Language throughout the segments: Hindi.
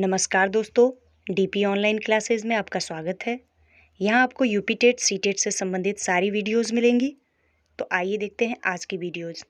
नमस्कार दोस्तों, डीपी ऑनलाइन क्लासेस में आपका स्वागत है। यहाँ आपको यूपी टेट सी टेट से संबंधित सारी वीडियोस मिलेंगी। तो आइए देखते हैं आज की वीडियोस।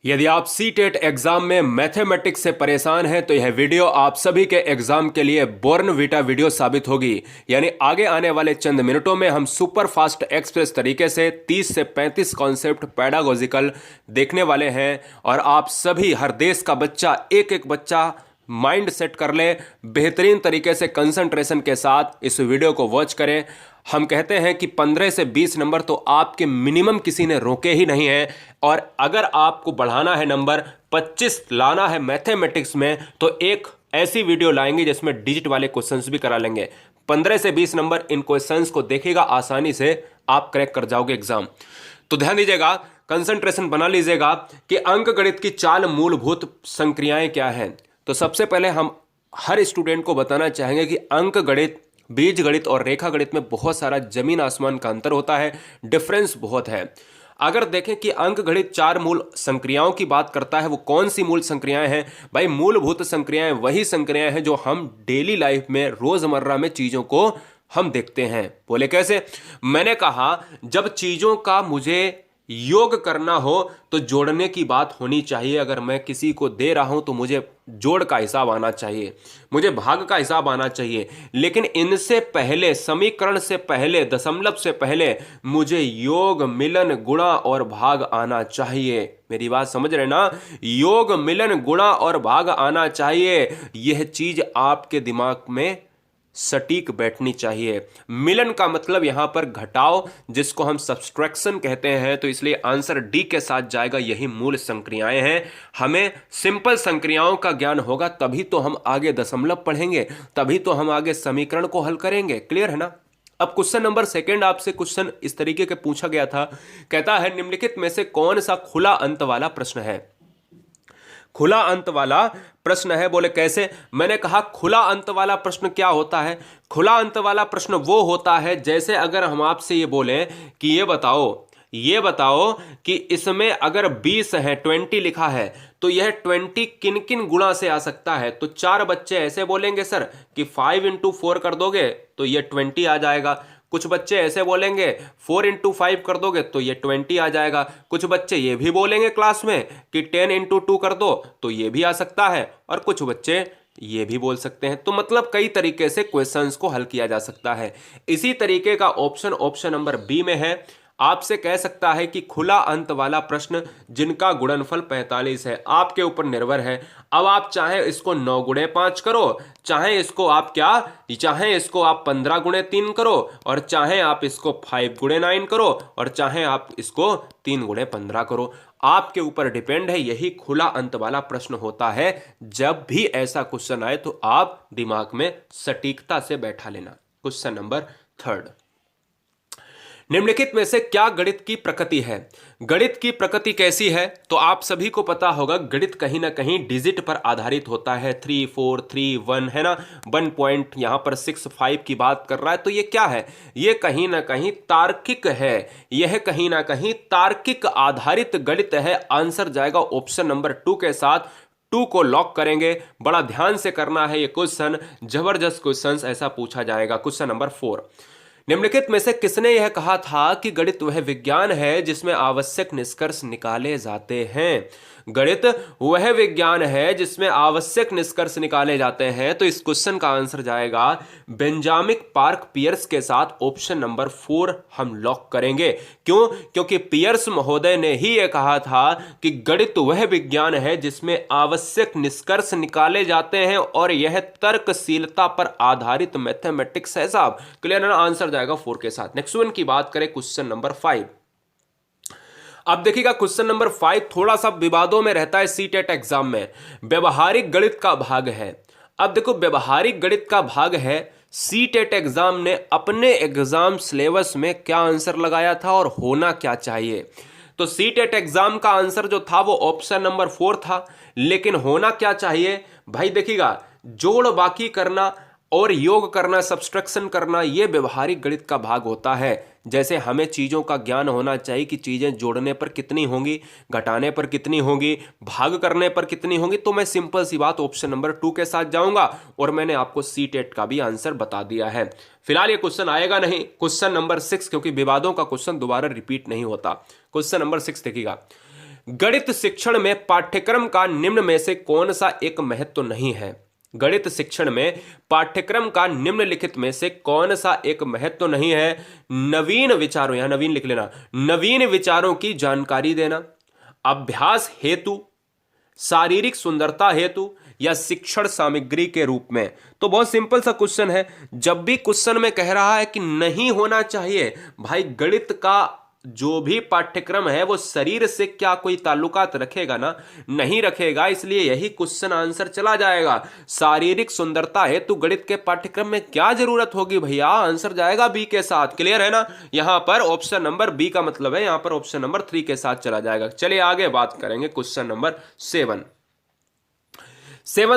यदि आप सी टेट एग्जाम में मैथमेटिक्स से परेशान हैं तो यह वीडियो आप सभी के एग्जाम के लिए बोर्नवीटा वीडियो साबित होगी। यानी आगे आने वाले चंद मिनटों में हम सुपर फास्ट एक्सप्रेस तरीके से 30 से 35 कॉन्सेप्ट पैडागोजिकल देखने वाले हैं और आप सभी हर देश का बच्चा एक एक बच्चा माइंड सेट कर ले, बेहतरीन तरीके से कंसंट्रेशन के साथ इस वीडियो को वॉच करें। हम कहते हैं कि 15 से 20 नंबर तो आपके मिनिमम किसी ने रोके ही नहीं है, और अगर आपको बढ़ाना है नंबर 25 लाना है मैथमेटिक्स में तो एक ऐसी वीडियो लाएंगे जिसमें डिजिट वाले क्वेश्चंस भी करा लेंगे। 15 से 20 नंबर इन क्वेश्चंस को देखेगा, आसानी से आप क्रैक कर जाओगे एग्जाम। तो ध्यान दीजिएगा, कंसंट्रेशन बना लीजिएगा कि अंक गणित की 4 मूलभूत संक्रियाएं क्या हैं। तो सबसे पहले हम हर स्टूडेंट को बताना चाहेंगे कि अंक गणित, बीज गणित और रेखा गणित में बहुत सारा जमीन आसमान का अंतर होता है, डिफरेंस बहुत है। अगर देखें कि अंक गणित 4 मूल संक्रियाओं की बात करता है, वो कौन सी मूल संक्रियाएं हैं? भाई, मूलभूत संक्रियाएं वही संक्रियाएं हैं जो हम डेली लाइफ में, रोजमर्रा में चीजों को हम देखते हैं। बोले कैसे? मैंने कहा जब चीजों का मुझे योग करना हो तो जोड़ने की बात होनी चाहिए। अगर मैं किसी को दे रहा हूं तो मुझे जोड़ का हिसाब आना चाहिए, मुझे भाग का हिसाब आना चाहिए। लेकिन इनसे पहले, समीकरण से पहले, दशमलव से पहले मुझे योग, मिलन, गुणा और भाग आना चाहिए। मेरी बात समझ रहे ना? योग, मिलन, गुणा और भाग आना चाहिए। यह चीज आपके दिमाग में सटीक बैठनी चाहिए। मिलन का मतलब यहां पर घटाव, जिसको हम सब्सट्रैक्शन कहते हैं, तो इसलिए आंसर डी के साथ जाएगा। यही मूल संक्रियाएं हैं। हमें सिंपल संक्रियाओं का ज्ञान होगा तभी तो हम आगे दशमलव पढ़ेंगे, तभी तो हम आगे समीकरण को हल करेंगे। क्लियर है ना? अब क्वेश्चन नंबर 2 आपसे क्वेश्चन इस तरीके के पूछा गया था। कहता है निम्नलिखित में से कौन सा खुला अंत वाला प्रश्न है? खुला अंत वाला प्रश्न है। बोले कैसे? मैंने कहा खुला अंत वाला प्रश्न क्या होता है? खुला अंत वाला प्रश्न वो होता है जैसे अगर हम आपसे ये बोलें कि ये बताओ कि इसमें अगर 20 है, 20 लिखा है, तो यह 20 किन किन गुणा से आ सकता है? तो 4 बच्चे ऐसे बोलेंगे सर कि 5 इंटू 4 कर दोगे तो ये 20 आ जाएगा। कुछ बच्चे ऐसे बोलेंगे 4 इंटू 5 कर दोगे तो ये 20 आ जाएगा। कुछ बच्चे ये भी बोलेंगे क्लास में कि 10 इंटू 2 कर दो तो ये भी आ सकता है, और कुछ बच्चे ये भी बोल सकते हैं। तो मतलब कई तरीके से क्वेश्चंस को हल किया जा सकता है। इसी तरीके का ऑप्शन नंबर बी में है। आपसे कह सकता है कि खुला अंत वाला प्रश्न जिनका गुणनफल 45 है, आपके ऊपर निर्भर है। अब आप चाहे इसको 9 गुणे 5 करो, चाहे इसको आप 15 गुणे 3 करो, और चाहे आप इसको 5 गुणे 9 करो, और चाहे आप इसको 3 गुणे 15 करो। आपके ऊपर डिपेंड है। यही खुला अंत वाला प्रश्न होता है। जब भी ऐसा क्वेश्चन आए तो आप दिमाग में सटीकता से बैठा लेना। क्वेश्चन नंबर 3, निम्नलिखित में से क्या गणित की प्रकृति है? गणित की प्रकृति कैसी है? तो आप सभी को पता होगा, गणित कहीं ना कहीं डिजिट पर आधारित होता है। 3 4 3 1 है ना, 1 पॉइंट यहां पर 6 5 की बात कर रहा है। तो ये क्या है? ये कहीं ना कहीं तार्किक है। यह कहीं ना कहीं तार्किक आधारित गणित है। आंसर जाएगा ऑप्शन नंबर 2 के साथ। 2 को लॉक करेंगे। बड़ा ध्यान से करना है ये क्वेश्चन, जबरदस्त क्वेश्चन ऐसा पूछा जाएगा। क्वेश्चन नंबर 4, निम्नलिखित में से किसने यह कहा था कि गणित वह विज्ञान है जिसमें आवश्यक निष्कर्ष निकाले जाते हैं? गणित वह विज्ञान है जिसमें आवश्यक निष्कर्ष निकाले जाते हैं। तो इस क्वेश्चन का आंसर जाएगा बेंजामिन पार्क पियर्स के साथ। ऑप्शन नंबर 4 हम लॉक करेंगे। क्यों? क्योंकि पियर्स महोदय ने ही यह कहा था कि गणित वह विज्ञान है जिसमें आवश्यक निष्कर्ष निकाले जाते हैं, और यह तर्कशीलता पर आधारित मैथमेटिक्स है साहब। क्लियर है ना? आंसर जाएगा 4 के साथ। नेक्स्ट वन की बात करें, क्वेश्चन नंबर 5। अब देखिएगा, क्वेश्चन नंबर 5 थोड़ा सा विवादों में रहता है सी टेट एग्जाम में। व्यवहारिक गणित का भाग है। अब देखो, व्यवहारिक गणित का भाग है। सी टेट एग्जाम ने अपने एग्जाम सिलेबस में क्या आंसर लगाया था और होना क्या चाहिए? तो सी टेट एग्जाम का आंसर जो था वो ऑप्शन नंबर 4 था, लेकिन होना क्या चाहिए? भाई देखिएगा, जोड़ बाकी करना और योग करना, सब्सट्रैक्शन करना, ये व्यवहारिक गणित का भाग होता है। जैसे हमें चीज़ों का ज्ञान होना चाहिए कि चीज़ें जोड़ने पर कितनी होंगी, घटाने पर कितनी होंगी, भाग करने पर कितनी होंगी। तो मैं सिंपल सी बात ऑप्शन नंबर 2 के साथ जाऊंगा और मैंने आपको सीटेट का भी आंसर बता दिया है। फिलहाल ये क्वेश्चन आएगा नहीं, क्वेश्चन नंबर 6, क्योंकि विवादों का क्वेश्चन दोबारा रिपीट नहीं होता। क्वेश्चन नंबर 6 देखिएगा, गणित शिक्षण में पाठ्यक्रम का निम्न में से कौन सा एक महत्व नहीं है। गणित शिक्षण में पाठ्यक्रम का निम्नलिखित में से कौन सा एक महत्व नहीं है। नवीन विचारों, यहां नवीन लिख लेना, नवीन विचारों की जानकारी देना, अभ्यास हेतु, शारीरिक सुंदरता हेतु, या शिक्षण सामग्री के रूप में। तो बहुत सिंपल सा क्वेश्चन है। जब भी क्वेश्चन में कह रहा है कि नहीं होना चाहिए, भाई गणित का जो भी पाठ्यक्रम है वो शरीर से क्या कोई ताल्लुकात रखेगा ना, नहीं रखेगा, इसलिए यही क्वेश्चन आंसर चला जाएगा। शारीरिक सुंदरता है तो गणित के पाठ्यक्रम में क्या जरूरत होगी भैया, आंसर जाएगा बी के साथ। क्लियर है ना, यहां पर ऑप्शन नंबर बी का मतलब है, यहां पर ऑप्शन नंबर 3 के साथ चला जाएगा। चलिए आगे बात करेंगे क्वेश्चन नंबर 7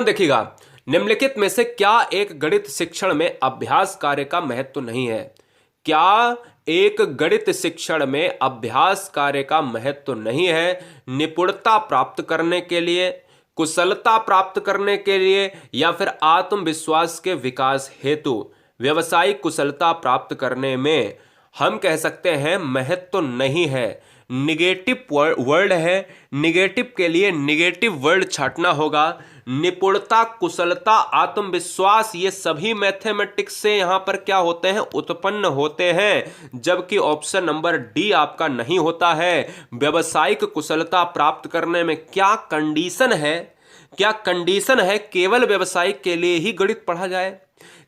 देखिएगा, निम्नलिखित में से क्या एक गणित शिक्षण में अभ्यास कार्य का महत्व नहीं है। क्या एक गणित शिक्षण में अभ्यास कार्य का महत्व नहीं है। निपुणता प्राप्त करने के लिए, कुशलता प्राप्त करने के लिए, या फिर आत्मविश्वास के विकास हेतु। व्यवसायिक कुशलता प्राप्त करने में हम कह सकते हैं महत्व नहीं है। निगेटिव वर्ड है, निगेटिव के लिए निगेटिव वर्ड छाटना होगा। निपुणता, कुशलता, आत्मविश्वास, ये सभी मैथमेटिक्स से यहां पर क्या होते हैं, उत्पन्न होते हैं, जबकि ऑप्शन नंबर डी आपका नहीं होता है। व्यवसायिक कुशलता प्राप्त करने में क्या कंडीशन है, क्या कंडीशन है केवल व्यवसायिक के लिए ही गणित पढ़ा जाए,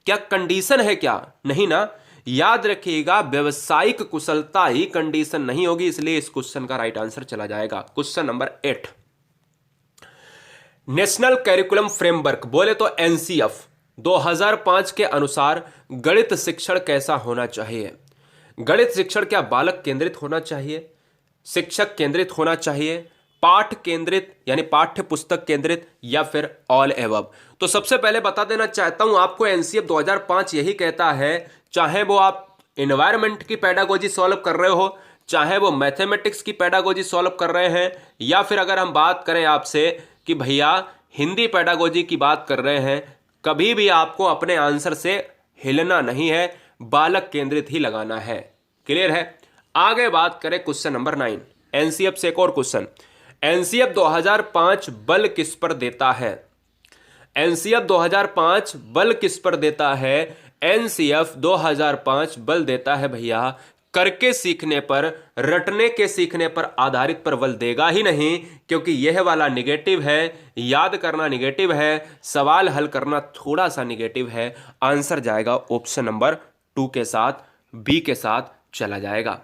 क्या कंडीशन है, क्या नहीं ना। याद रखिएगा व्यवसायिक कुशलता ही कंडीशन नहीं होगी, इसलिए इस क्वेश्चन का राइट आंसर चला जाएगा। Question number 8, national curriculum framework बोले तो एनसीएफ 2005 के अनुसार गणित शिक्षण कैसा होना चाहिए। गणित शिक्षण क्या बालक केंद्रित होना चाहिए, शिक्षक केंद्रित होना चाहिए, पाठ केंद्रित यानी पाठ्य पुस्तक केंद्रित, या फिर ऑल एबव। तो सबसे पहले बता देना चाहता हूं आपको, एनसीएफ 2005 यही कहता है, चाहे वो आप एनवायरनमेंट की पेडागोजी सॉल्व कर रहे हो, चाहे वो मैथमेटिक्स की पेडागोजी सॉल्व कर रहे हैं, या फिर अगर हम बात करें आपसे कि भैया हिंदी पेडागोजी की बात कर रहे हैं, कभी भी आपको अपने आंसर से हिलना नहीं है, बालक केंद्रित ही लगाना है। क्लियर है। आगे बात करें क्वेश्चन नंबर 9, एनसीएफ से एक और क्वेश्चन, एनसीएफ 2005 बल किस पर देता है। एनसीएफ 2005 बल किस पर देता है। एनसीएफ 2005 बल देता है भैया करके सीखने पर, रटने के सीखने पर आधारित पर बल देगा ही नहीं, क्योंकि यह वाला निगेटिव है, याद करना निगेटिव है, सवाल हल करना थोड़ा सा निगेटिव है। आंसर जाएगा ऑप्शन नंबर 2 के साथ, बी के साथ चला जाएगा।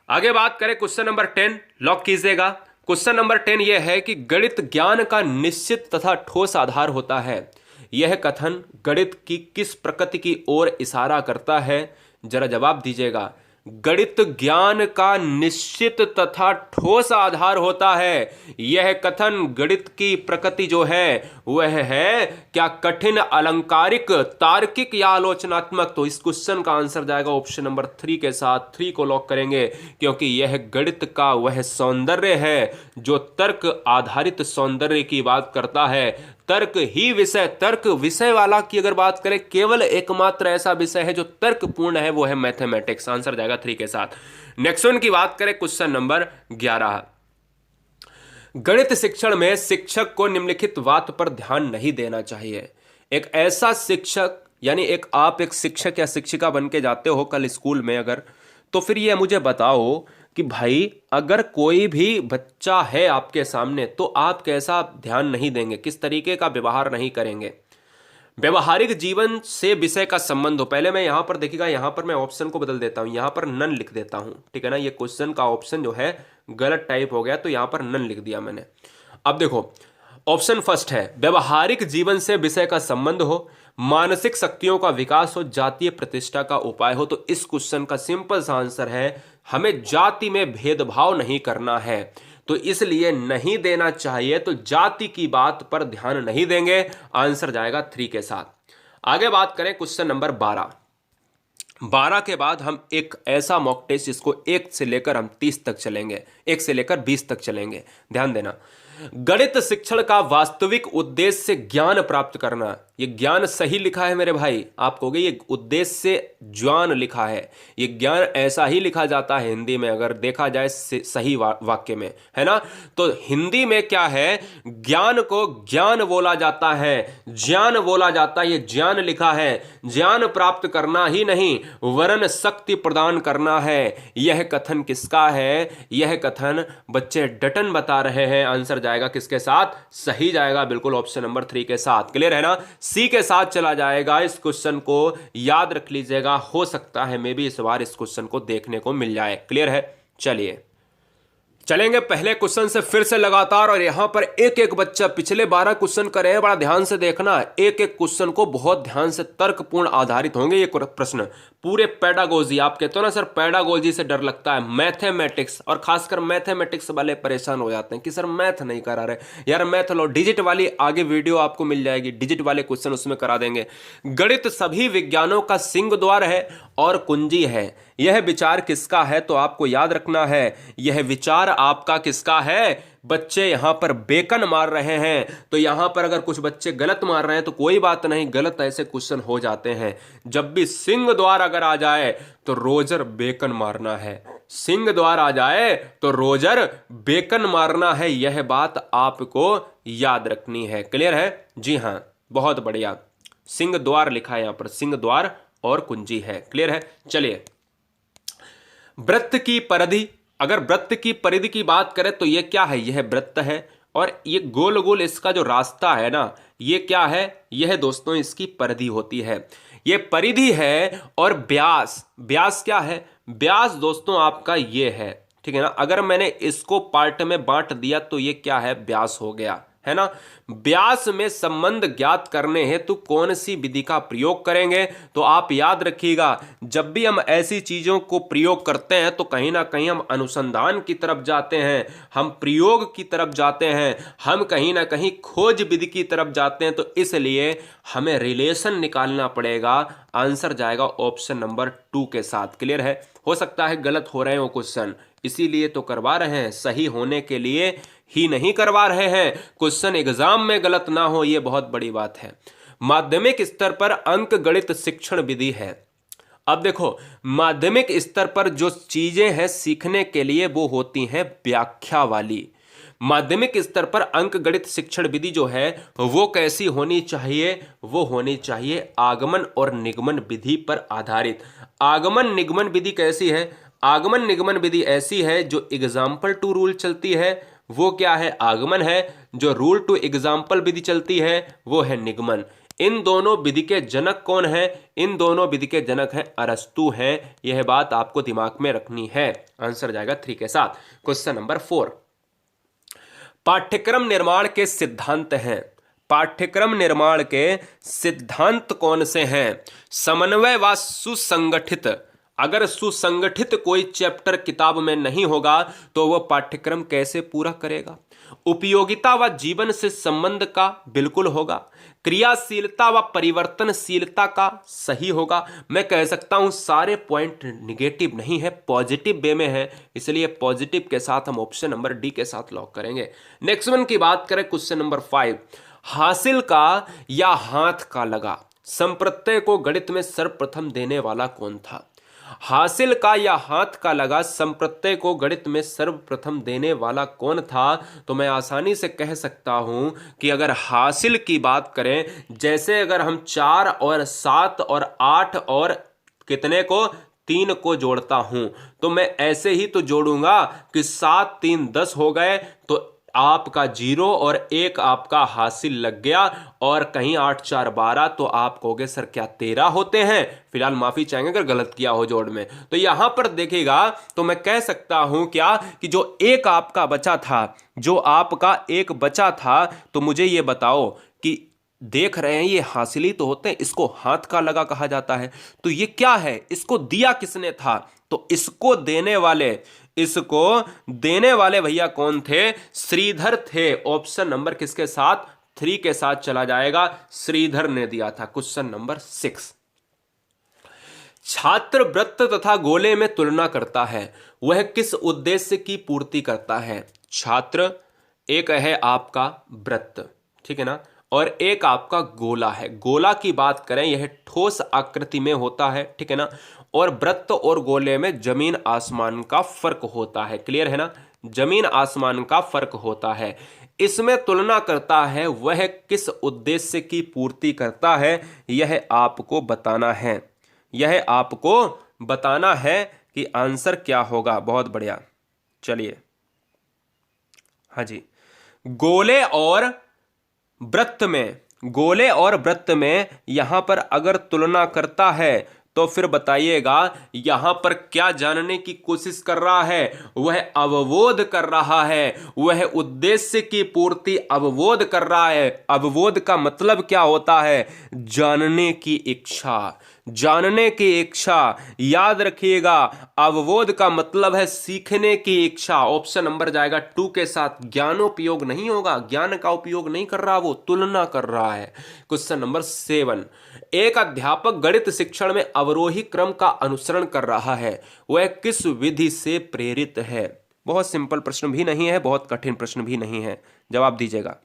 आगे बात करें क्वेश्चन नंबर 10, लॉक कीजिएगा। क्वेश्चन नंबर 10 यह है कि गणित ज्ञान का निश्चित तथा ठोस आधार होता है। यह कथन गणित की किस प्रकृति की ओर इशारा करता है, जरा जवाब दीजिएगा। गणित ज्ञान का निश्चित तथा ठोस आधार होता है, यह कथन गणित की प्रकृति जो है वह है क्या कठिन, अलंकारिक, तार्किक या आलोचनात्मक। तो इस क्वेश्चन का आंसर जाएगा ऑप्शन नंबर 3 के साथ, 3 को लॉक करेंगे, क्योंकि यह गणित का वह सौंदर्य है जो तर्क आधारित सौंदर्य की बात करता है। तर्क ही विषय, तर्क विषय वाला की अगर बात करें, केवल एकमात्र ऐसा विषय है जो तर्कपूर्ण है, वो है मैथमेटिक्स। आंसर जाएगा 3 के साथ। नेक्स्ट वन की बात करें क्वेश्चन नंबर 11, गणित शिक्षण में शिक्षक को निम्नलिखित बात पर ध्यान नहीं देना चाहिए। एक ऐसा शिक्षक यानी आप एक शिक्षक या शिक्षिका बन के जाते हो कल स्कूल में अगर, तो फिर ये मुझे बताओ कि भाई अगर कोई भी बच्चा है आपके सामने तो आप कैसा ध्यान नहीं देंगे, किस तरीके का व्यवहार नहीं करेंगे। व्यवहारिक जीवन से विषय का संबंध हो। पहले मैं यहां पर देखिएगा, यहां पर मैं ऑप्शन को बदल देता हूं, यहां पर नन लिख देता हूं, ठीक है ना। ये क्वेश्चन का ऑप्शन जो है गलत टाइप हो गया, तो यहां पर नन लिख दिया मैंने। अब देखो ऑप्शन फर्स्ट है व्यवहारिक जीवन से विषय का संबंध हो, मानसिक शक्तियों का विकास हो, जातीय प्रतिष्ठा का उपाय हो। तो इस क्वेश्चन का सिंपल सा आंसर है हमें जाति में भेदभाव नहीं करना है, तो इसलिए नहीं देना चाहिए, तो जाति की बात पर ध्यान नहीं देंगे। आंसर जाएगा 3 के साथ। आगे बात करें क्वेश्चन नंबर 12 के बाद हम एक ऐसा मॉक टेस्ट जिसको 1 से लेकर हम 30 तक चलेंगे, 1 से लेकर 20 तक चलेंगे। ध्यान देना, गणित शिक्षण का वास्तविक उद्देश्य ज्ञान प्राप्त करना। ये ज्ञान सही लिखा है मेरे भाई, आप कहोगे ये उद्देश्य से ज्ञान लिखा है, ये ज्ञान ऐसा ही लिखा जाता है हिंदी में अगर देखा जाए सही वाक्य में, है ना। तो हिंदी में क्या है, ज्ञान को ज्ञान बोला जाता है, ज्ञान बोला जाता है, ये ज्ञान लिखा है। ज्ञान प्राप्त करना ही नहीं वरन शक्ति प्रदान करना है। यह कथन किसका है, यह कथन बच्चे डटन बता रहे हैं। आंसर जाएगा किसके साथ, सही जाएगा बिल्कुल ऑप्शन नंबर 3 के साथ। क्लियर है ना, सी के साथ चला जाएगा। इस क्वेश्चन को याद रख लीजिएगा, हो सकता है मे भी इस बार इस क्वेश्चन को देखने को मिल जाए। क्लियर है, चलिए चलेंगे पहले क्वेश्चन से फिर से लगातार, और यहां पर एक एक बच्चा पिछले 12 क्वेश्चन करे हैं, बड़ा ध्यान से देखना। एक एक क्वेश्चन को बहुत ध्यान से तर्कपूर्ण आधारित होंगे ये प्रश्न, पूरे पेडागोजी। आप कहते हो ना सर पेडागोजी से डर लगता है, मैथमेटिक्स और खासकर मैथमेटिक्स वाले परेशान हो जाते हैं कि सर मैथ नहीं करा रहे। यार मैथ लो, डिजिट वाली आगे वीडियो आपको मिल जाएगी, डिजिट वाले क्वेश्चन उसमें करा देंगे। गणित सभी विज्ञानों का सिंह द्वार है और कुंजी है। यह विचार किसका है, तो आपको याद रखना है यह विचार आपका किसका है। बच्चे यहां पर बेकन मार रहे हैं, तो यहां पर अगर कुछ बच्चे गलत मार रहे हैं तो कोई बात नहीं, गलत ऐसे क्वेश्चन हो जाते हैं। जब भी सिंह द्वार अगर आ जाए तो रोजर बेकन मारना है, सिंह द्वार आ जाए तो रोजर बेकन मारना है, यह बात आपको याद रखनी है। क्लियर है, जी हां, बहुत बढ़िया। सिंह द्वार लिखा है यहां पर, सिंह द्वार और कुंजी है। क्लियर है, चलिए वृत्त की परिधि, अगर वृत्त की परिधि की बात करें तो ये क्या है, यह वृत्त है, और ये गोल गोल इसका जो रास्ता है ना, ये क्या है, यह दोस्तों इसकी परिधि होती है, ये परिधि है। और व्यास, व्यास क्या है, व्यास दोस्तों आपका ये है, ठीक है ना। अगर मैंने इसको पार्ट में बांट दिया तो ये क्या है, व्यास हो गया, है ना। व्यास में संबंध ज्ञात करने हेतु कौन सी विधि का प्रयोग करेंगे, तो आप याद रखिएगा जब भी हम ऐसी चीजों को प्रयोग करते हैं तो कहीं ना कहीं हम अनुसंधान की तरफ जाते हैं, हम प्रयोग की तरफ जाते हैं, हम कहीं ना कहीं खोज विधि की तरफ जाते हैं, तो इसलिए हमें रिलेशन निकालना पड़ेगा। आंसर जाएगा ऑप्शन नंबर 2 के साथ। क्लियर है, हो सकता है गलत हो रहे हो क्वेश्चन, इसीलिए तो करवा रहे हैं, सही होने के लिए ही नहीं करवा रहे हैं। क्वेश्चन एग्जाम में गलत ना हो, यह बहुत बड़ी बात है। माध्यमिक स्तर पर अंक गणित शिक्षण विधि है। अब देखो माध्यमिक स्तर पर जो चीजें हैं सीखने के लिए वो होती हैं व्याख्या वाली। माध्यमिक स्तर पर अंक गणित शिक्षण विधि जो है वो कैसी होनी चाहिए, वो होनी चाहिए आगमन और निगमन विधि पर आधारित। आगमन निगमन विधि कैसी है, आगमन निगमन विधि ऐसी है जो एग्जाम्पल टू रूल चलती है, वो क्या है, आगमन है। जो रूल टू एग्जाम्पल विधि चलती है वो है निगमन। इन दोनों विधि के जनक कौन है, इन दोनों विधि के जनक हैं अरस्तु हैं। यह बात आपको दिमाग में रखनी है। आंसर जाएगा 3 के साथ। क्वेश्चन नंबर 4, पाठ्यक्रम निर्माण के सिद्धांत हैं। पाठ्यक्रम निर्माण के सिद्धांत कौन से हैं, समन्वय व सुसंगठित। अगर सुसंगठित कोई चैप्टर किताब में नहीं होगा तो वह पाठ्यक्रम कैसे पूरा करेगा। उपयोगिता व जीवन से संबंध का बिल्कुल होगा। क्रियाशीलता व परिवर्तनशीलता का सही होगा। मैं कह सकता हूं सारे पॉइंट निगेटिव नहीं है, पॉजिटिव वे में है, इसलिए पॉजिटिव के साथ हम ऑप्शन नंबर डी के साथ लॉक करेंगे। नेक्स्ट वन की बात करें, क्वेश्चन नंबर 5, हासिल का या हाथ का लगा संप्रत्यय को गणित में सर्वप्रथम देने वाला कौन था। हासिल का या हाथ का लगा संप्रत्यय को गणित में सर्वप्रथम देने वाला कौन था, तो मैं आसानी से कह सकता हूं कि अगर हासिल की बात करें, जैसे अगर हम 4 और 7 और 8 और कितने को 3 को जोड़ता हूं, तो मैं ऐसे ही तो जोड़ूंगा कि 7 3 10 हो गए, तो आपका 0 और 1 आपका हासिल लग गया, और कहीं 8 4 12, तो आप कहोगे सर क्या 13 होते हैं। फिलहाल माफी चाहेंगे अगर गलत किया हो जोड़ में। तो यहां पर देखिएगा तो मैं कह सकता हूं क्या कि जो एक आपका बचा था, जो आपका एक बचा था, तो मुझे ये बताओ कि देख रहे हैं ये हासिल तो होते हैं, इसको हाथ का लगा कहा जाता है, तो ये क्या है, इसको दिया किसने था, तो इसको देने वाले भैया कौन थे, श्रीधर थे। ऑप्शन नंबर किसके साथ, 3 के साथ चला जाएगा, श्रीधर ने दिया था। क्वेश्चन नंबर 6, छात्र वृत्त तथा गोले में तुलना करता है, वह किस उद्देश्य की पूर्ति करता है? छात्र, एक है आपका वृत्त, ठीक है ना, और एक आपका गोला है। गोला की बात करें, यह ठोस आकृति में होता है, ठीक है ना, और वृत्त और गोले में जमीन आसमान का फर्क होता है। क्लियर है ना, जमीन आसमान का फर्क होता है। इसमें तुलना करता है, वह किस उद्देश्य की पूर्ति करता है, यह आपको बताना है। यह आपको बताना है कि आंसर क्या होगा। बहुत बढ़िया, चलिए, हाँ जी, गोले और वृत्त में यहां पर अगर तुलना करता है तो फिर बताइएगा यहां पर क्या जानने की कोशिश कर रहा है? वह अवबोध कर रहा है, वह उद्देश्य की पूर्ति अवबोध कर रहा है। अवबोध का मतलब क्या होता है? जानने की इच्छा, जानने की इच्छा। याद रखिएगा, अवबोध का मतलब है सीखने की इच्छा। ऑप्शन नंबर जाएगा 2 के साथ। ज्ञानोपयोग नहीं होगा, ज्ञान का उपयोग नहीं कर रहा, वो तुलना कर रहा है। क्वेश्चन नंबर 7, एक अध्यापक गणित शिक्षण में अवरोही क्रम का अनुसरण कर रहा है, वह किस विधि से प्रेरित है? बहुत सिंपल प्रश्न भी नहीं है, बहुत कठिन प्रश्न भी नहीं है, जवाब दीजिएगा।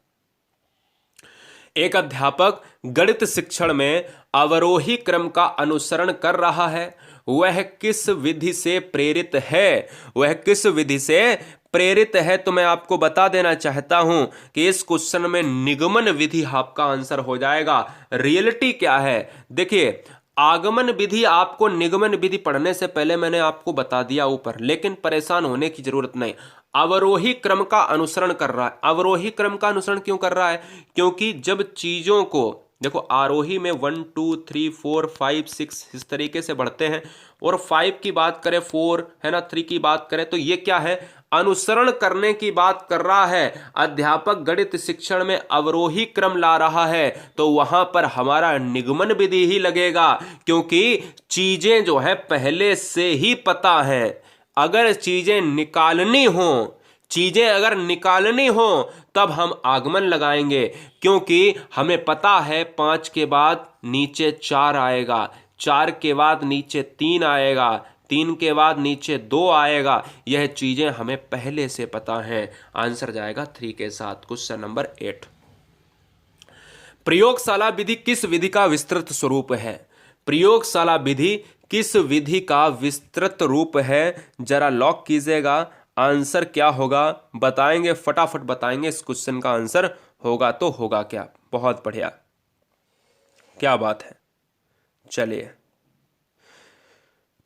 एक अध्यापक गणित शिक्षण में अवरोही क्रम का अनुसरण कर रहा है, वह किस विधि से प्रेरित है? वह किस विधि से प्रेरित है? तो मैं आपको बता देना चाहता हूं कि इस क्वेश्चन में निगमन विधि आपका आंसर हो जाएगा। रियलिटी क्या है? देखिए, आगमन विधि आपको निगमन विधि पढ़ने से पहले मैंने आपको बता दिया ऊपर, लेकिन परेशान होने की जरूरत नहीं। अवरोही क्रम का अनुसरण कर रहा है। अवरोही क्रम का अनुसरण क्यों कर रहा है? क्योंकि जब चीजों को देखो, आरोही में 1 2 3 4 5 6 इस तरीके से बढ़ते हैं, और 5 की बात करें, 4 है ना, 3 की बात करें, तो ये क्या है? अनुसरण करने की बात कर रहा है। अध्यापक गणित शिक्षण में अवरोही क्रम ला रहा है, तो वहां पर हमारा निगमन विधि ही लगेगा, क्योंकि चीजें जो है पहले से ही पता है। अगर चीजें निकालनी हो तब हम आगमन लगाएंगे, क्योंकि हमें पता है 5 के बाद नीचे 4 आएगा, 4 के बाद नीचे 3 आएगा, 3 के बाद नीचे 2 आएगा। यह चीजें हमें पहले से पता हैं। आंसर जाएगा 3 के साथ। क्वेश्चन नंबर 8, प्रयोगशाला विधि किस विधि का विस्तृत स्वरूप है? प्रयोगशाला विधि किस विधि का विस्तृत रूप है? जरा लॉक कीजिएगा। आंसर क्या होगा बताएंगे, फटाफट बताएंगे। इस क्वेश्चन का आंसर होगा तो होगा क्या? बहुत बढ़िया, क्या बात है। चलिए,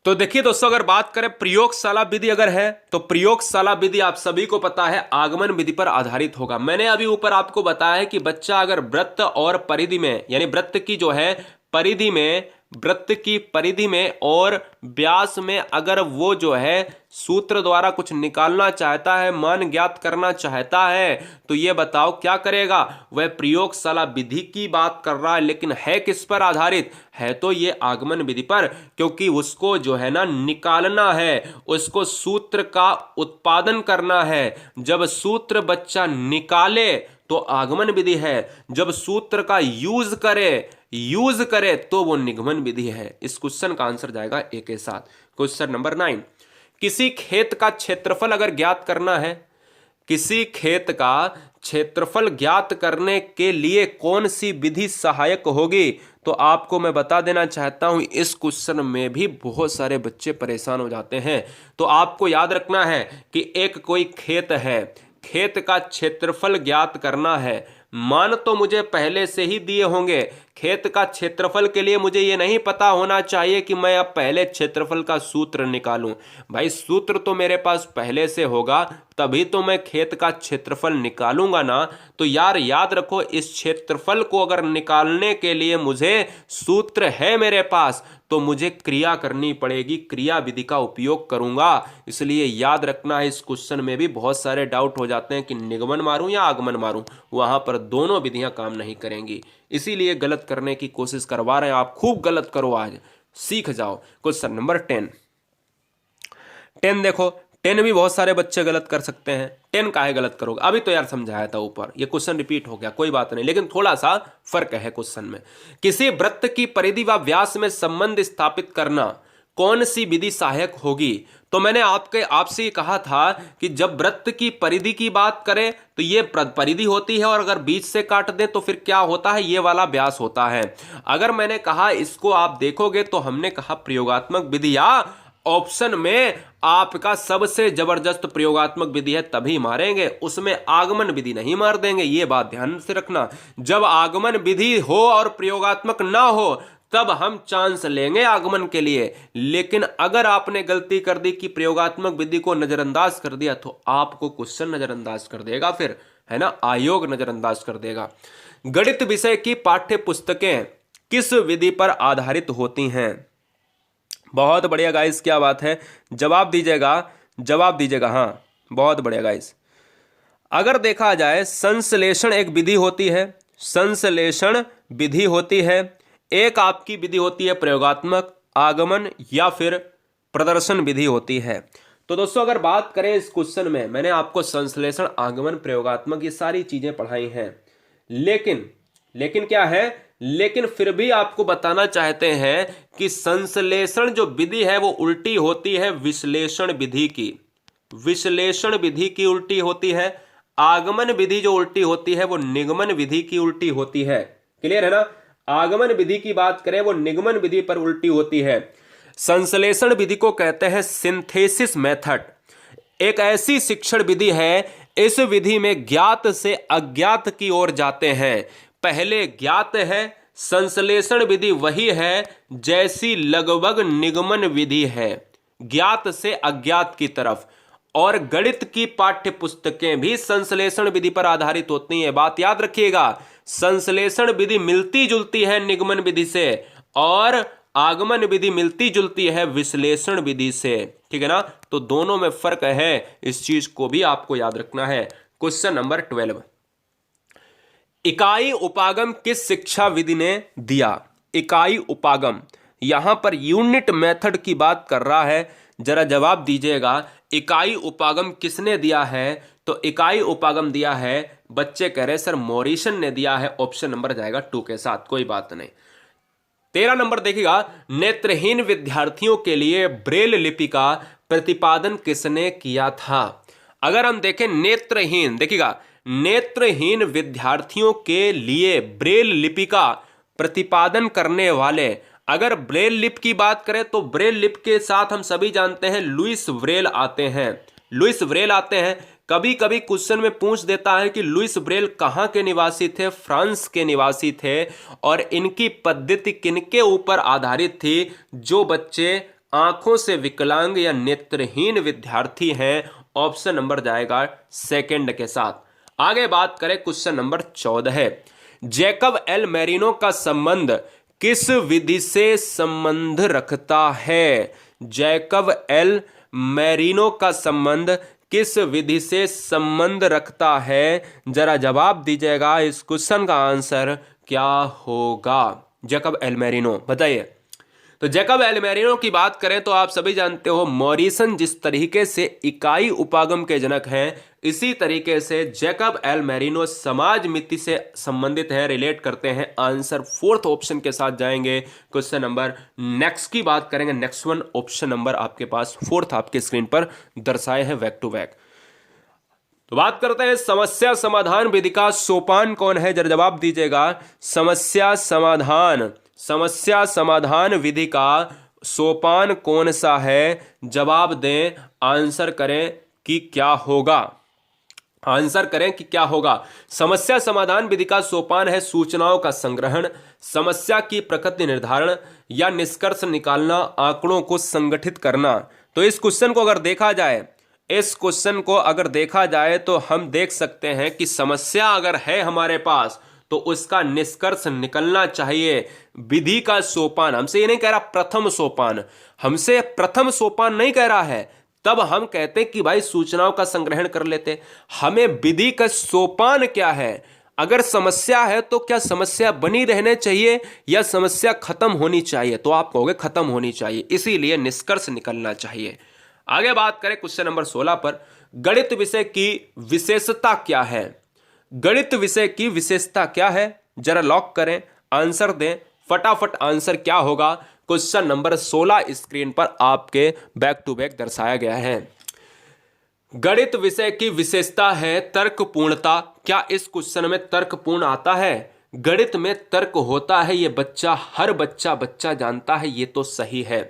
तो देखिए दोस्तों, अगर बात करें प्रयोगशाला विधि अगर है, तो प्रयोगशाला विधि आप सभी को पता है आगमन विधि पर आधारित होगा। मैंने अभी ऊपर आपको बताया है कि बच्चा अगर वृत्त और परिधि में, यानी वृत्त की जो है परिधि में, वृत्त की परिधि में और व्यास में अगर वो जो है सूत्र द्वारा कुछ निकालना चाहता है, मान ज्ञात करना चाहता है, तो ये बताओ क्या करेगा? वह प्रयोगशाला विधि की बात कर रहा है, लेकिन है किस पर आधारित? है तो ये आगमन विधि पर, क्योंकि उसको जो है ना निकालना है, उसको सूत्र का उत्पादन करना है। जब सूत्र बच्चा निकाले तो आगमन विधि है, जब सूत्र का यूज करे तो वो निगमन विधि है। इस क्वेश्चन का आंसर जाएगा ए के साथ। क्वेश्चन नंबर 9, किसी खेत का क्षेत्रफल अगर ज्ञात करना है, किसी खेत का क्षेत्रफल ज्ञात करने के लिए कौन सी विधि सहायक होगी? तो आपको मैं बता देना चाहता हूं, इस क्वेश्चन में भी बहुत सारे बच्चे परेशान हो जाते हैं। तो आपको याद रखना है कि एक कोई खेत है, खेत का क्षेत्रफल ज्ञात करना है। मान तो मुझे पहले से ही दिए होंगे, खेत का क्षेत्रफल के लिए मुझे ये नहीं पता होना चाहिए कि मैं अब पहले क्षेत्रफल का सूत्र निकालूं। भाई सूत्र तो मेरे पास पहले से होगा, तभी तो मैं खेत का क्षेत्रफल निकालूंगा ना। तो यार याद रखो, इस क्षेत्रफल को अगर निकालने के लिए मुझे सूत्र है मेरे पास, तो मुझे क्रिया करनी पड़ेगी, क्रिया विधि का उपयोग करूंगा। इसलिए याद रखना है, इस क्वेश्चन में भी बहुत सारे डाउट हो जाते हैं कि निगमन मारूं या आगमन मारूं, वहां पर दोनों विधियां काम नहीं करेंगी। इसीलिए गलत करने की कोशिश करवा रहे हैं आप। खूब गलत करो, आज सीख जाओ। क्वेश्चन नंबर 10 देखो, 10 भी बहुत सारे बच्चे गलत कर सकते हैं, 10 काहे गलत करोगे? अभी तो यार समझाया था ऊपर, ये क्वेश्चन रिपीट हो गया, कोई बात नहीं, लेकिन थोड़ा सा फर्क है क्वेश्चन में। किसी वृत्त की परिधि व व्यास में संबंध स्थापित करना कौन सी विधि सहायक होगी? तो मैंने आपसे ये कहा था कि जब वृत्त की परिधि की बात करें तो ये परिधि होती है, और अगर बीच से काट दें तो फिर क्या होता है? ये वाला व्यास होता है। अगर मैंने कहा इसको आप देखोगे तो हमने कहा प्रयोगात्मक विधि, या ऑप्शन में आपका सबसे जबरदस्त प्रयोगात्मक विधि है तभी मारेंगे, उसमें आगमन विधि नहीं मार देंगे, ये बात ध्यान से रखना। जब आगमन विधि हो और प्रयोगात्मक ना हो तब हम चांस लेंगे आगमन के लिए, लेकिन अगर आपने गलती कर दी कि प्रयोगात्मक विधि को नजरअंदाज कर दिया तो आपको क्वेश्चन नजरअंदाज कर देगा, फिर है ना, आयोग नजरअंदाज कर देगा। गणित विषय की पाठ्य पुस्तकें किस विधि पर आधारित होती हैं? बहुत बढ़िया गाइस, क्या बात है, जवाब दीजिएगा, जवाब दीजिएगा। हाँ, बहुत बढ़िया गाइस। अगर देखा जाए संश्लेषण एक विधि होती है, संश्लेषण विधि होती है, एक आपकी विधि होती है प्रयोगात्मक, आगमन या फिर प्रदर्शन विधि होती है। तो दोस्तों अगर बात करें इस क्वेश्चन में, मैंने आपको संश्लेषण, आगमन, प्रयोगात्मक ये सारी चीजें पढ़ाई हैं, लेकिन क्या है, लेकिन फिर भी आपको बताना चाहते हैं कि संश्लेषण जो विधि है वो उल्टी होती है विश्लेषण विधि की, विश्लेषण विधि की उल्टी होती है। आगमन विधि जो उल्टी होती है वो निगमन विधि की उल्टी होती है। क्लियर है ना? आगमन विधि की बात करें वो निगमन विधि पर उल्टी होती है। संश्लेषण विधि को कहते हैं सिंथेसिस मेथड, एक ऐसी शिक्षण विधि है, इस विधि में ज्ञात से अज्ञात की ओर जाते हैं। पहले ज्ञात है, संश्लेषण विधि वही है जैसी लगभग निगमन विधि है, ज्ञात से अज्ञात की तरफ। और गणित की पाठ्य पुस्तकें भी संश्लेषण विधि पर आधारित होती हैं। बात याद रखिएगा, संश्लेषण विधि मिलती जुलती है निगमन विधि से, और आगमन विधि मिलती जुलती है विश्लेषण विधि से। ठीक है ना? तो दोनों में फर्क है, इस चीज को भी आपको याद रखना है। क्वेश्चन नंबर 12, इकाई उपागम किस शिक्षा विधि ने दिया? इकाई उपागम, यहां पर यूनिट मेथड की बात कर रहा है, जरा जवाब दीजिएगा। इकाई उपागम किसने दिया है? तो इकाई उपागम दिया है, बच्चे कह रहे सर मॉरिसन ने दिया है, ऑप्शन नंबर जाएगा 2 के साथ, कोई बात नहीं। 13 नंबर देखिएगा, नेत्रहीन विद्यार्थियों के लिए ब्रेल लिपि का प्रतिपादन किसने किया था? अगर हम देखें नेत्रहीन, देखिएगा नेत्रहीन विद्यार्थियों के लिए ब्रेल लिपि का प्रतिपादन करने वाले, अगर ब्रेल लिप की बात करें तो ब्रेल लिप के साथ हम सभी जानते हैं लुइस ब्रेल आते हैं, लुइस ब्रेल आते हैं। कभी कभी क्वेश्चन में पूछ देता है कि लुइस ब्रेल कहाँ के निवासी थे? फ्रांस के निवासी थे। और इनकी पद्धति किनके ऊपर आधारित थी? जो बच्चे आंखों से विकलांग या नेत्रहीन विद्यार्थी हैं, ऑप्शन नंबर जाएगा सेकंड के साथ। आगे बात करें क्वेश्चन नंबर 14 है, जैकब एल मेरिनो का संबंध किस विधि से संबंध रखता है? जैकब एल मेरिनो का संबंध किस विधि से संबंध रखता है? जरा जवाब दीजिएगा, इस क्वेश्चन का आंसर क्या होगा? जैकब एल मेरिनो, बताइए। तो जैकब एल मेरिनो की बात करें तो आप सभी जानते हो मॉरिसन जिस तरीके से इकाई उपागम के जनक हैं, इसी तरीके से जैकब एल मेरिनो समाज मिति से संबंधित है, रिलेट करते हैं। आंसर 4th ऑप्शन के साथ जाएंगे। क्वेश्चन नंबर नेक्स्ट की बात करेंगे, नेक्स्ट वन ऑप्शन नंबर आपके पास 4th आपके स्क्रीन पर दर्शाए हैं बैक टू बैक। तो बात करते हैं समस्या समाधान विधि का सोपान कौन है? जरा जवाब दीजिएगा। समस्या समाधान विधि का सोपान कौन सा है? जवाब दें, आंसर करें कि क्या होगा, आंसर करें कि क्या होगा। समस्या समाधान विधि का सोपान है सूचनाओं का संग्रहण, समस्या की प्रकृति निर्धारण या निष्कर्ष निकालना, आंकड़ों को संगठित करना। तो इस क्वेश्चन को अगर देखा जाए तो हम देख सकते हैं कि समस्या अगर है हमारे पास तो उसका निष्कर्ष निकलना चाहिए। विधि का सोपान, हमसे ये नहीं कह रहा प्रथम सोपान, हमसे प्रथम सोपान नहीं कह रहा है, तब हम कहते हैं कि भाई सूचनाओं का संग्रहण कर लेते। हमें विधि का सोपान क्या है? अगर समस्या है तो क्या समस्या बनी रहने चाहिए या समस्या खत्म होनी चाहिए? तो आप कहोगे खत्म होनी चाहिए, इसीलिए निष्कर्ष निकलना चाहिए। आगे बात करें क्वेश्चन नंबर 16 पर, गणित विषय की विशेषता क्या है? गणित विषय की विशेषता क्या है? जरा लॉक करें, आंसर दें फटाफट। आंसर क्या होगा? क्वेश्चन नंबर 16 स्क्रीन पर आपके बैक टू बैक दर्शाया गया है। गणित विषय की विशेषता है तर्कपूर्णता। क्या इस क्वेश्चन में तर्कपूर्ण आता है? गणित में तर्क होता है, ये हर बच्चा जानता है, ये तो सही है।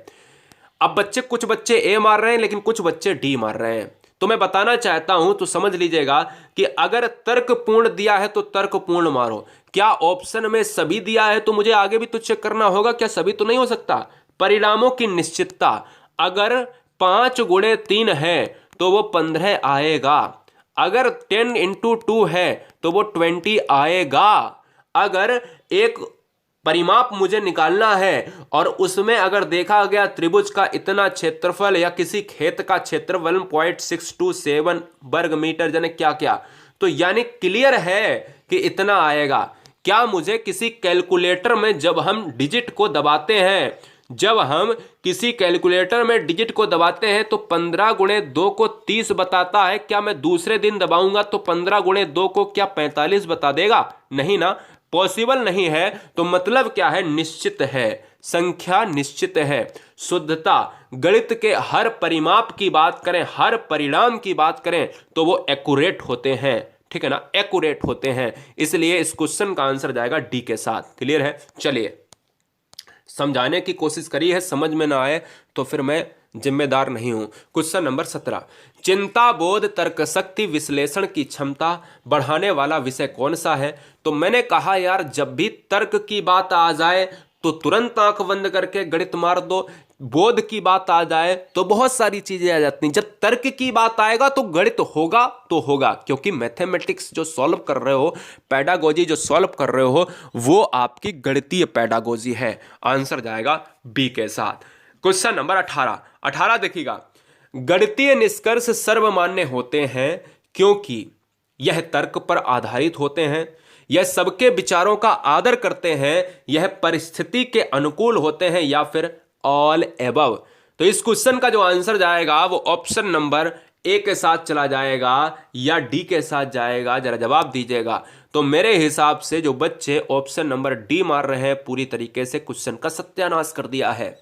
अब कुछ बच्चे ए मार रहे हैं लेकिन कुछ बच्चे डी मार रहे हैं, तो मैं बताना चाहता हूं तो समझ लीजिएगा कि अगर तर्कपूर्ण दिया है तो तर्कपूर्ण मारो। क्या ऑप्शन में सभी दिया है तो मुझे आगे भी तो चेक करना होगा, क्या सभी तो नहीं हो सकता। परिणामों की निश्चितता, अगर 5 गुणे 3 है तो वो 15 आएगा, अगर 10 इंटू 2 है तो वो 20 आएगा। अगर एक परिमाप मुझे निकालना है और उसमें अगर देखा गया त्रिभुज का इतना क्षेत्रफल या किसी खेत का क्षेत्रफल 1.627 वर्ग मीटर यानी क्या क्या, तो यानी क्लियर है कि इतना आएगा। क्या मुझे किसी कैलकुलेटर में जब हम डिजिट को दबाते हैं, जब हम किसी कैलकुलेटर में डिजिट को दबाते हैं तो 15 गुणे 2 को 30 बताता है, क्या मैं दूसरे दिन दबाऊंगा तो 15 गुणे 2 को क्या 45 बता देगा? नहीं ना, पॉसिबल नहीं है। तो मतलब क्या है? निश्चित है, संख्या निश्चित है। शुद्धता, गणित के हर परिमाप की बात करें, हर परिणाम की बात करें तो वो एक्यूरेट होते हैं, ठीक है ना, एक्यूरेट होते हैं। इसलिए इस क्वेश्चन का आंसर जाएगा डी के साथ। क्लियर है? चलिए, समझाने की कोशिश करी है, समझ में ना आए तो फिर मैं जिम्मेदार नहीं हूं। क्वेश्चन नंबर 17, चिंता बोध तर्क शक्ति विश्लेषण की क्षमता बढ़ाने वाला विषय कौन सा है? तो मैंने कहा यार, जब भी तर्क की बात आ जाए तो तुरंत आंख बंद करके गणित मार दो, बोध की बात आ जाए तो बहुत सारी चीजें आ जाती हैं, जब तर्क की बात आएगा तो गणित होगा तो होगा, क्योंकि मैथमेटिक्स जो सॉल्व कर रहे हो, पैडागोजी जो सॉल्व कर रहे हो, वो आपकी गणितीय पैडागोजी है। आंसर जाएगा बी के साथ। क्वेश्चन नंबर 18 देखिएगा, गणितीय निष्कर्ष सर्वमान्य होते हैं क्योंकि यह तर्क पर आधारित होते हैं, यह सबके विचारों का आदर करते हैं, यह परिस्थिति के अनुकूल होते हैं, या फिर ऑल एबव। तो इस क्वेश्चन का जो आंसर जाएगा वो ऑप्शन नंबर ए के साथ चला जाएगा या डी के साथ जाएगा, जरा जवाब दीजिएगा। तो मेरे हिसाब से जो बच्चे ऑप्शन नंबर डी मार रहे हैं पूरी तरीके से क्वेश्चन का सत्यानाश कर दिया है।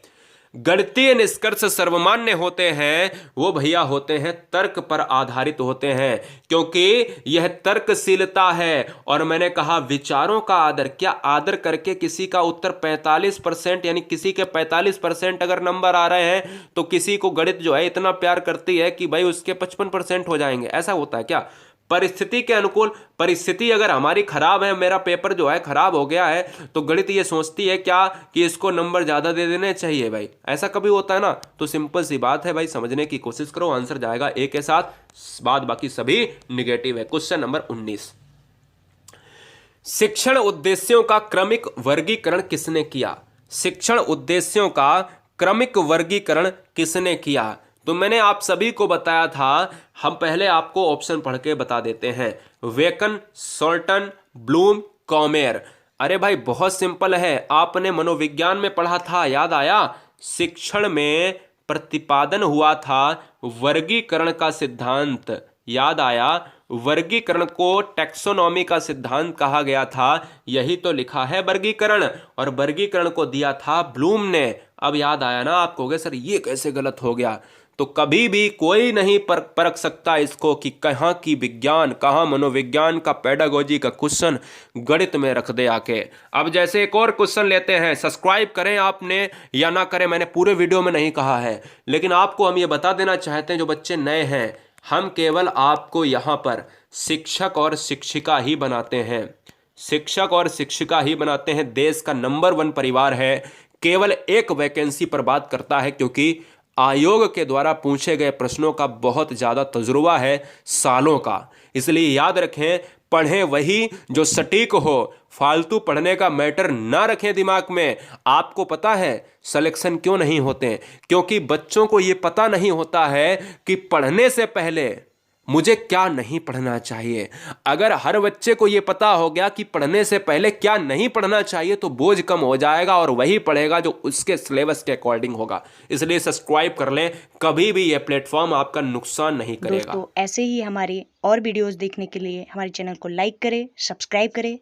गणितीय निष्कर्ष सर्वमान्य होते हैं, वो भैया होते हैं तर्क पर आधारित होते हैं, क्योंकि यह तर्कशीलता है। और मैंने कहा विचारों का आदर, क्या आदर करके किसी का उत्तर 45% यानी किसी के 45% अगर नंबर आ रहे हैं तो किसी को गणित जो है इतना प्यार करती है कि भाई उसके 55% हो जाएंगे, ऐसा होता है क्या? परिस्थिति के अनुकूल, परिस्थिति अगर हमारी खराब है, मेरा पेपर जो है खराब हो गया है, तो गणित ये सोचती है क्या कि इसको नंबर ज्यादा दे देने चाहिए भाई, ऐसा कभी होता है ना? तो सिंपल सी बात है भाई, समझने की कोशिश करो। आंसर जाएगा ए के साथ, बाद बाकी सभी निगेटिव है। क्वेश्चन नंबर 19, शिक्षण उद्देश्यों का क्रमिक वर्गीकरण किसने किया? शिक्षण उद्देश्यों का क्रमिक वर्गीकरण किसने किया? तो मैंने आप सभी को बताया था, हम पहले आपको ऑप्शन पढ़ के बता देते हैं। Waken, shorten, bloom, comer. अरे भाई बहुत सिंपल है, आपने मनोविज्ञान में पढ़ा था, याद आया? शिक्षण में प्रतिपादन हुआ था वर्गीकरण का सिद्धांत, याद आया? वर्गीकरण को टैक्सोनॉमी का सिद्धांत कहा गया था, यही तो लिखा है वर्गीकरण, और वर्गीकरण को दिया था ब्लूम ने। अब याद आया ना आपको? कहोगे सर ये कैसे गलत हो गया? तो कभी भी कोई नहीं परख सकता इसको कि कहाँ की विज्ञान, कहाँ मनोविज्ञान का पैडागोजी का क्वेश्चन गणित में रख दे आके। अब जैसे एक और क्वेश्चन लेते हैं, सब्सक्राइब करें आपने या ना करें मैंने पूरे वीडियो में नहीं कहा है, लेकिन आपको हम ये बता देना चाहते हैं जो बच्चे नए हैं, हम केवल आपको यहाँ पर शिक्षक और शिक्षिका ही बनाते हैं, शिक्षक और शिक्षिका ही बनाते हैं। देश का नंबर 1 परिवार है, केवल एक वैकेंसी पर बात करता है, क्योंकि आयोग के द्वारा पूछे गए प्रश्नों का बहुत ज़्यादा तजुर्बा है, सालों का। इसलिए याद रखें, पढ़ें वही जो सटीक हो, फालतू पढ़ने का मैटर ना रखें दिमाग में। आपको पता है सिलेक्शन क्यों नहीं होते? क्योंकि बच्चों को ये पता नहीं होता है कि पढ़ने से पहले मुझे क्या नहीं पढ़ना चाहिए। अगर हर बच्चे को ये पता हो गया कि पढ़ने से पहले क्या नहीं पढ़ना चाहिए तो बोझ कम हो जाएगा और वही पढ़ेगा जो उसके सिलेबस के अकॉर्डिंग होगा। इसलिए सब्सक्राइब कर लें, कभी भी ये प्लेटफॉर्म आपका नुकसान नहीं करेगा। दोस्तों ऐसे ही हमारे और वीडियोस देखने के लिए हमारे चैनल को लाइक करें, सब्सक्राइब करें